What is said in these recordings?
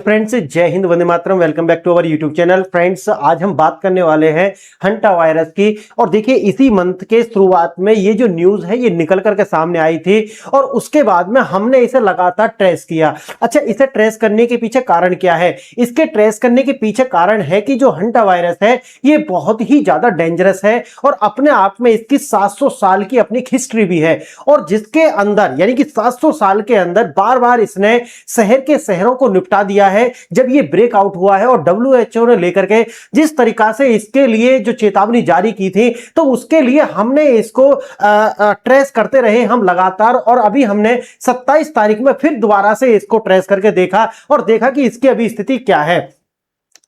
Friends, जय हिंद, वंदे मातरम। Welcome back to our YouTube channel. Friends, आज हम बात करने वाले हैं हंटा वायरस की। और देखिए, इसी मंथ के शुरुआत में ये जो न्यूज है ये निकल करके सामने आई थी और उसके बाद में हमने इसे लगातार ट्रेस किया। अच्छा, इसे ट्रेस करने के पीछे कारण क्या है? इसके ट्रेस करने के पीछे कारण है कि जो हंटा वायरस है ये बहुत ही ज्यादा डेंजरस है और अपने आप में इसकी 700 साल की अपनी हिस्ट्री भी है। और जिसके अंदर यानी कि 700 साल के अंदर बार बार इसने शहर के शहरों को निपटा दिया है। जब ये ब्रेकआउट हुआ है और WHO ने लेकर के जिस तरीका से इसके लिए जो चेतावनी जारी की थी, तो उसके लिए हमने इसको ट्रेस करते रहे हम लगातार। और अभी हमने 27 तारीख में फिर दोबारा से इसको ट्रेस करके देखा और देखा कि इसकी अभी स्थिति क्या है।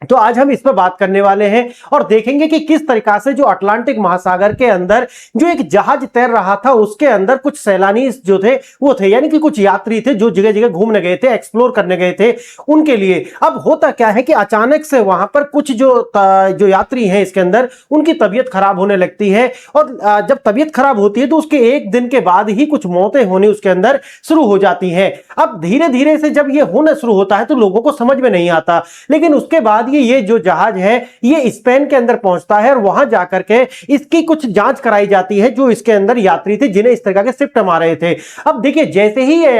तो आज हम इस पर बात करने वाले हैं और देखेंगे कि किस तरीका से जो अटलांटिक महासागर के अंदर जो एक जहाज तैर रहा था उसके अंदर कुछ सैलानी जो थे वो थे, यानी कि कुछ यात्री थे जो जगह जगह घूमने गए थे, एक्सप्लोर करने गए थे। उनके लिए अब होता क्या है कि अचानक से वहां पर कुछ जो यात्री हैं इसके अंदर उनकी तबीयत खराब होने लगती है। और जब तबीयत खराब होती है तो उसके एक दिन के बाद ही कुछ मौतें होने उसके अंदर शुरू हो जाती हैं। अब धीरे धीरे से जब ये होना शुरू होता है तो लोगों को समझ में नहीं आता, लेकिन उसके बाद ये जो जहाज है ये स्पेन के अंदर पहुंचता है और वहां जाकर के इसकी कुछ जांच कराई जाती है जो इसके अंदर यात्री थे जिन्हें इस तरह के सिम्टम आ रहे थे। अब देखिए, जैसे ही ये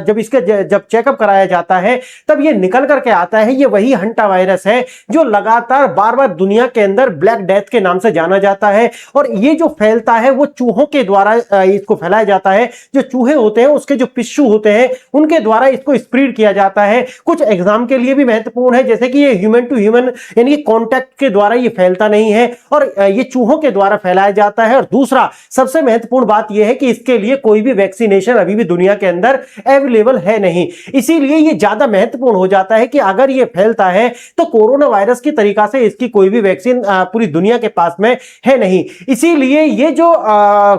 जब इसका जब चेकअप कराया जाता है तब ये निकल करके आता है ये वही हंटा वायरस है जो लगातार बार बार दुनिया के अंदर ब्लैक डेथ के नाम से जाना जाता है। और ये जो फैलता है वो चूहों के द्वारा इसको फैलाया जाता है। जो चूहे होते हैं उसके जो पिस्सू होते हैं उनके द्वारा इसको स्प्रेड किया जाता है। कुछ एग्जाम के लिए भी महत्वपूर्ण है, जैसे कि ये ह्यूमन टू ह्यूमन यानी कि कांटेक्ट के द्वारा ये फैलता नहीं है और ये चूहों के द्वारा फैलाया जाता है। और दूसरा सबसे महत्वपूर्ण बात यह है कि इसके लिए कोई भी वैक्सीनेशन अभी भी दुनिया के अंदर अवेलेबल है नहीं। इसीलिए ये ज्यादा महत्वपूर्ण हो जाता है कि अगर ये फैलता है तो कोरोना वायरस की तरीका से इसकी कोई भी वैक्सीन पूरी दुनिया के पास में है नहीं। इसीलिए ये जो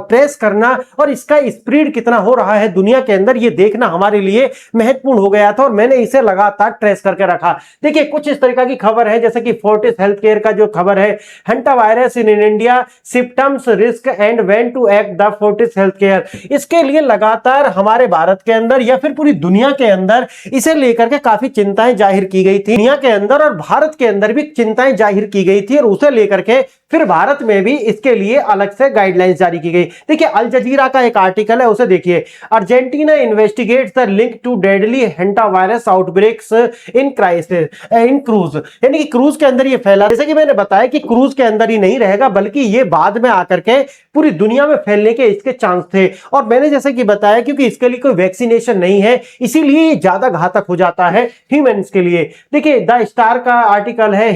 ट्रेस करना और इसका स्प्रेड कितना हो रहा है दुनिया के अंदर ये देखना हमारे लिए महत्वपूर्ण हो गया था और मैंने इसे लगातार ट्रेस करके रखा। देखिए, कुछ इस तरीका की खबर है, जैसे कि फोर्टिस हेल्थ केयर का जो खबर है, hanta virus in India, symptoms, risk and when to act the Fortis health care. इसके लिए लगातार हमारे भारत के अंदर या फिर पूरी दुनिया के अंदर इसे लेकर के काफी चिंताएं जाहिर की गई थी। दुनिया के अंदर और भारत के अंदर भी चिंताएं जाहिर की गई थी और उसे लेकर के फिर भारत में भी इसके लिए अलग से गाइडलाइंस जारी की गई। देखिए, अल जजीरा का एक आर्टिकल है, उसे देखिए। Argentina investigates the link to deadly hanta virus outbreaks in crisis in cruise, यानी कि क्रूज के अंदर ये फैला। जैसे कि मैंने बताया कि क्रूज के अंदर ही नहीं रहेगा बल्कि ये बाद में आकर के पूरी दुनिया में फैलने के इसके चांस थे। और मैंने जैसे कि बताया क्योंकि इसके लिए कोई वैक्सीनेशन नहीं है इसीलिए ये ज्यादा घातक हो जाता है ह्यूमंस के लिए। देखिए, द स्टार का आर्टिकल है,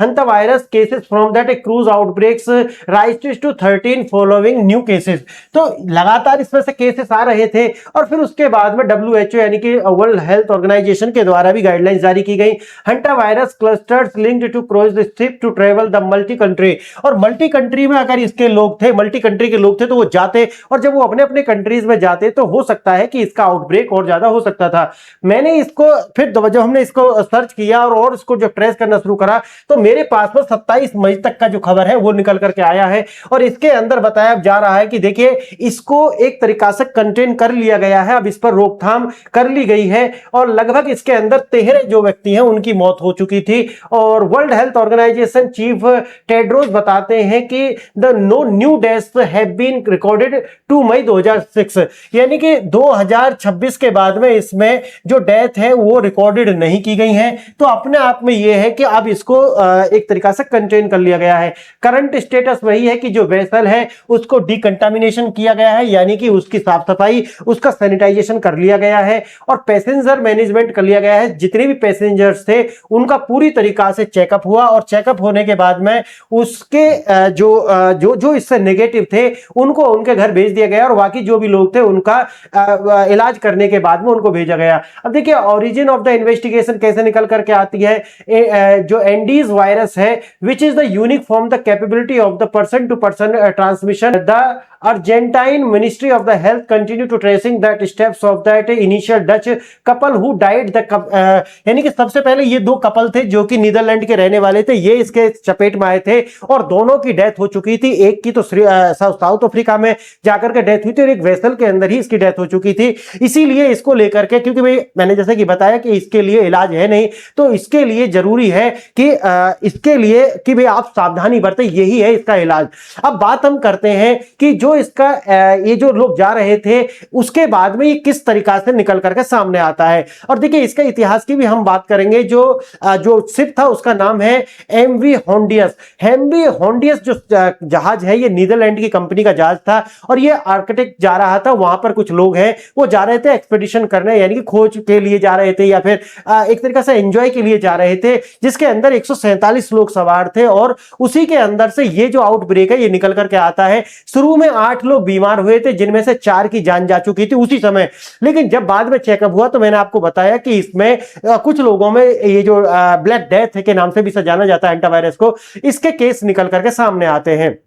hanta virus cases from that cruise outbreaks rise to 13 following new cases. तो लगातार इसमें से केसेस आ रहे थे और फिर उसके बाद में WHO यानी कि वर्ल्ड हेल्थ ऑर्गेनाइजेशन के द्वारा भी गाइडलाइंस जारी की गई। Hanta virus clusters linked to cruise ship to travel the multi country. और मल्टी कंट्री में अगर इसके लोग थे, मल्टी कंट्री के लोग थे तो वो जाते और जब वो अपने अपने कंट्रीज में जाते तो हो सकता है कि इसका आउटब्रेक और ज्यादा हो सकता था। मैंने इसको फिर जब हमने इसको सर्च किया और इसको जब ट्रेस करना शुरू करा तो मेरे पास में 27 मई तक का जो खबर है वो निकल करके आया है। और इसके अंदर बताया जा रहा है कि देखिए, इसको एक तरीका से कंटेन कर लिया गया है, अब इस पर रोकथाम कर ली गई है और लगभग इसके अंदर 13 जो व्यक्ति हैं उनकी मौत हो चुकी थी। और World Health Organization chief Tedros बताते हैं कि the no new deaths have been recorded 2 May 2006, यानी कि 2026 के बाद में इसमें जो डेथ है वो रिकॉर्डेड नहीं की गई है। तो अपने आप में ये है कि अब इसको एक तरीका से कंटेन कर लिया गया है। करंट स्टेटस वही है कि जो वेसल है उसको डिकंटामिनेशन किया गया है, यानी कि उसकी साफ सफाई, उसका सैनिटाइजेशन कर लिया गया है और पैसेंजर मैनेजमेंट कर लिया गया है। जितने भी पैसेंजर्स थे उनका पूरी तरीका से चेकअप हुआ और चेकअप होने के बाद में उसके जो इससे नेगेटिव थे उनको उनके घर भेज दिया गया और बाकी जो भी लोग थे उनका इलाज करने के बाद में उनको भेजा गया। अब देखिए, ओरिजिन ऑफ द इन्वेस्टिगेशन कैसे निकल करके आती है। जो एंडीज वायरस है which is the unique form the capability of the person to person transmission the Argentine ministry of the health continue to tracing that steps of that initial Dutch couple who died the, यानी कि सबसे पहले ये दो couple थे जो कि Netherlands के रहने वाले थे, ये इसके चपेट में आए थे और दोनों की डेथ हो चुकी थी। एक की तो साउथ अफ्रीका में जाकर के डेथ हुई थी और एक वेसल के अंदर ही इसकी डेथ हो चुकी थी। इसीलिए इसको लेकर के, क्योंकि भाई मैंने जैसे कि बताया कि इसके लिए इलाज है नहीं, तो इसके लिए जरूरी है कि इसके लिए कि भाई आप सावधानी बरतें, यही है इसका इलाज। अब बात हम करते हैं कि जो इसका ये जो लोग जा रहे थे उसके बाद में ये किस तरीका से निकल करके सामने आता है। और देखिए इसका इतिहास की भी हम बात करेंगे। जो शिप था उसका नाम है एमवी होंडियस। एमवी होंडियस जो जहाज है ये नीदरलैंड की कंपनी का जहाज था और ये आर्कटिक जा रहा था। वहां पर कुछ लोग हैं वो जा रहे थे एक्सपेडिशन करने, यानी कि खोज के लिए जा रहे थे या फिर एक तरीका से एंजॉय के लिए जा रहे थे, जिसके अंदर 147 लोग सवार थे और उसी के अंदर से ये जो आउटब्रेक है ये निकल करके आता है। शुरू में 8 लोग बीमार हुए थे जिनमें से 4 की जान जा चुकी थी उसी समय, लेकिन जब बाद में चेकअप हुआ तो मैंने आपको बताया कि इसमें कुछ लोगों में ये जो ब्लैक डेथ के नाम से भी जाना जाता है हैंटावायरस को, इसके केस निकल करके सामने आते हैं।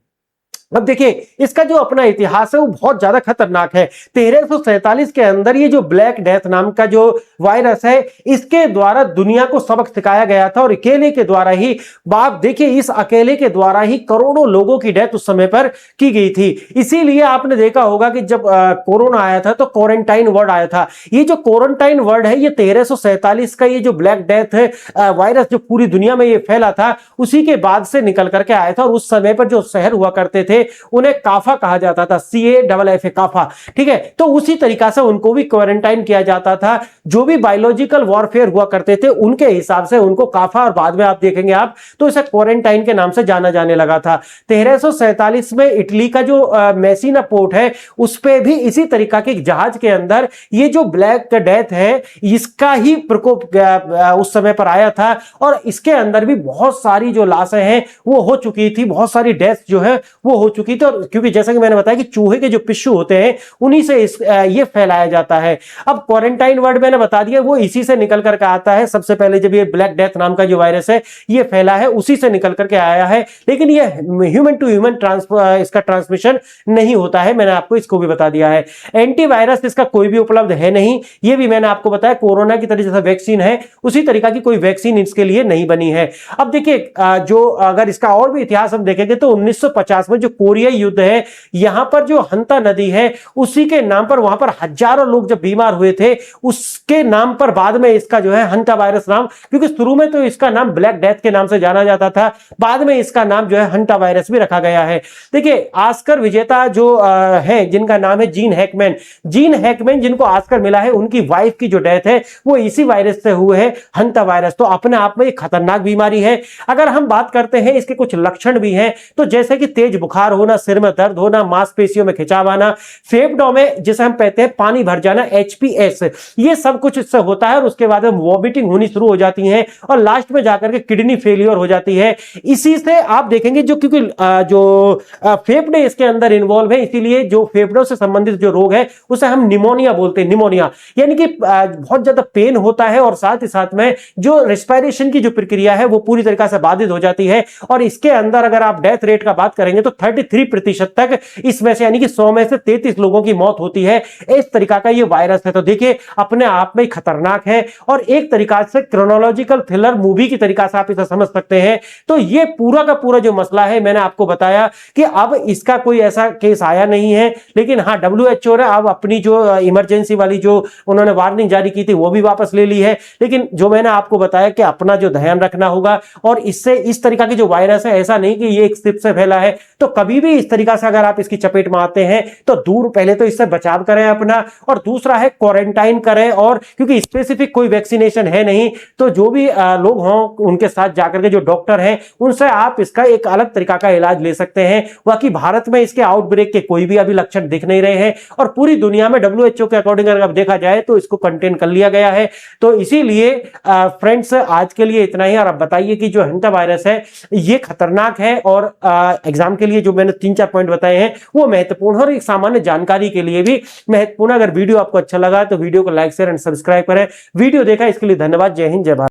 अब देखिए इसका जो अपना इतिहास है वो बहुत ज्यादा खतरनाक है। 1347 के अंदर ये जो ब्लैक डेथ नाम का जो वायरस है इसके द्वारा दुनिया को सबक सिखाया गया था और अकेले के द्वारा ही, बाप देखिए इस अकेले के द्वारा ही करोड़ों लोगों की डेथ उस समय पर की गई थी। इसीलिए आपने देखा होगा कि जब कोरोना आया था तो क्वारंटाइन वर्ड आया था। ये जो क्वारंटाइन वर्ड है ये 1347 का ये जो ब्लैक डेथ है वायरस जो पूरी दुनिया में ये फैला था उसी के बाद से निकल करके आया था। और उस समय पर जो शहर हुआ करते थे उन्हें काफा कहा जाता था, CAFFA काफा, ठीक है। तो उसी तरीका से उनको भी क्वारंटाइन किया जाता था। जो भी बायोलॉजिकल वॉरफेयर हुआ करते थे उनके हिसाब से उनको काफा, और बाद में आप देखेंगे आप तो इसे क्वारंटाइन के नाम से जाना जाने लगा था। 1347 में इटली का जो मैसीना पोर्ट है उस पे भी इसी तरीका के जहाज के अंदर ये जो ब्लैक डेथ है इसका ही प्रकोप उस समय पर आया था और इसके अंदर भी बहुत सारी जो लाशें हैं वो हो चुकी थी, बहुत सारी डेथ जो है वो हो चुकी थी। और क्योंकि जैसा कि मैंने बताया कि चूहे के जो पिस्सू होते हैं उन्हीं से ये फैलाया जाता है। अब क्वारंटाइन वर्ड मैंने बता दिया वो इसी से निकल करके आता है। सबसे पहले जब ये ब्लैक डेथ नाम का जो वायरस है ये फैला है उसी से निकल करके आया है, लेकिन ये ह्यूमन टू ह्यूमन इसका ट्रांसमिशन नहीं होता है, मैंने आपको इसको भी बता दिया है। एंटीवायरस इसका कोई भी उपलब्ध है नहीं, ये भी मैंने आपको बताया। कोरोना की तरह जैसा वैक्सीन है उसी तरीका की कोई वैक्सीन इसके लिए नहीं बनी है। अब देखिए जो अगर इसका और भी इतिहास हम देखेंगे तो 1950 में जो कोरिया युद्ध है यहां पर जो हंता नदी है उसी के नाम पर वहां पर हजारों लोग जब बीमार हुए थे उसके नाम पर बाद में इसका जो है हंता वायरस नाम, क्योंकि शुरू में तो इसका नाम ब्लैक डेथ के नाम से जाना जाता था, बाद में इसका नाम जो है हंता वायरस भी रखा गया है। देखिए ऑस्कर विजेता जो है जिनका नाम है जीन हैकमैन जिनको ऑस्कर मिला है उनकी वाइफ की जो डेथ है वो इसी वायरस से हुए है, हंता वायरस। तो अपने आप में एक खतरनाक बीमारी है। अगर हम बात करते हैं इसके कुछ लक्षण भी हैं तो जैसे कि तेज बुखार होना, सिर में दर्द होना, मांसपेशियों में खिंचाव आना, फेफड़ों में जिसे हम कहते हैं पानी भर जाना, HPS, ये सब कुछ इससे होता है और उसके बाद में वॉमिटिंग होनी शुरू हो जाती है और लास्ट में जाकर के किडनी फेलियर हो जाती है। इसी से आप देखेंगे जो क्योंकि जो फेफड़े इसके अंदर इन्वॉल्व है इसीलिए जो फेफड़ों से संबंधित जो रोग है उसे हम निमोनिया बोलते हैं। निमोनिया यानी कि बहुत ज्यादा पेन होता है और साथ ही साथ में जो रेस्पिरेशन की जो प्रक्रिया है वो पूरी तरीके से बाधित हो जाती है। और इसके अंदर अगर आप डेथ रेट का बात करेंगे तो 33% तक इसमें से यानी कि 100 में से 33 लोगों की मौत होती है। इस तरीका का ये वायरस है। तो देखिए अपने आप में खतरनाक है और एक तरीका से क्रोनोलॉजिकल थ्रिलर मूवी की तरीका से आप इसे समझ सकते हैं। तो ये पूरा का पूरा जो मसला है मैंने आपको बताया कि अब इसका कोई ऐसा केस आया नहीं है, लेकिन हाँ WHO ने अब अपनी जो इमरजेंसी वाली जो उन्होंने वार्निंग जारी की थी वो भी वापस ले ली है। लेकिन जो मैंने आपको बताया कि अपना जो ध्यान रखना होगा और इससे इस तरीका की जो वायरस है ऐसा नहीं कि ये एक सिप से फैला है, तो कभी भी इस तरीका से अगर आप इसकी चपेट में आते हैं तो दूर पहले तो इससे बचाव करें अपना, और दूसरा है क्वारंटाइन करें। और क्योंकि स्पेसिफिक कोई वैक्सीनेशन है नहीं तो जो भी लोग हों उनके साथ जाकर के जो डॉक्टर हैं उनसे आप इसका एक अलग तरीका का इलाज ले सकते हैं। बाकी भारत में इसके आउटब्रेक के कोई भी अभी लक्षण दिख नहीं रहे हैं और पूरी दुनिया में WHO के अकॉर्डिंग अगर देखा जाए तो इसको कंटेन कर लिया गया है। तो इसीलिए फ्रेंड्स आज के लिए इतना ही। और अब बताइए कि जो हंटा वायरस है ये खतरनाक है और एग्जाम के लिए जो मैंने 3-4 पॉइंट बताए हैं वो महत्वपूर्ण और एक सामान्य जानकारी के लिए भी महत्वपूर्ण। अगर वीडियो आपको अच्छा लगा तो वीडियो को लाइक शेयर एंड सब्सक्राइब करें। वीडियो देखा इसके लिए धन्यवाद। जय हिंद, जय भारत।